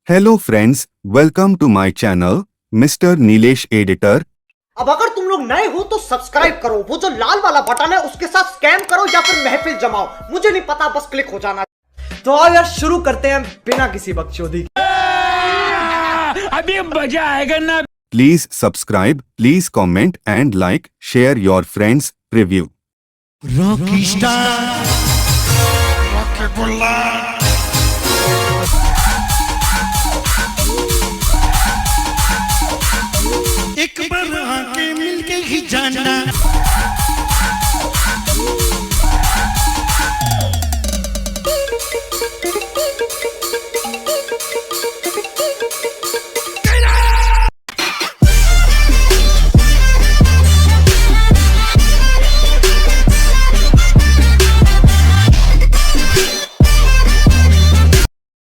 Hello friends, welcome to my channel, Mr. Nilesh Editor. अब अगर तुम लोग नए हो तो सब्सक्राइब करो, वो जो लाल वाला बटन है उसके साथ स्कैम करो या फिर महफिल जमाओ, मुझे नहीं पता, बस क्लिक हो जाना। तो आओ यार शुरू करते हैं बिना किसी बकचोदी के। अभी मजा आएगा ना। Please subscribe, please comment and like, share your friends' review. Rocky star Rocky बुल्ला एक बार आके मिलके ही जानना।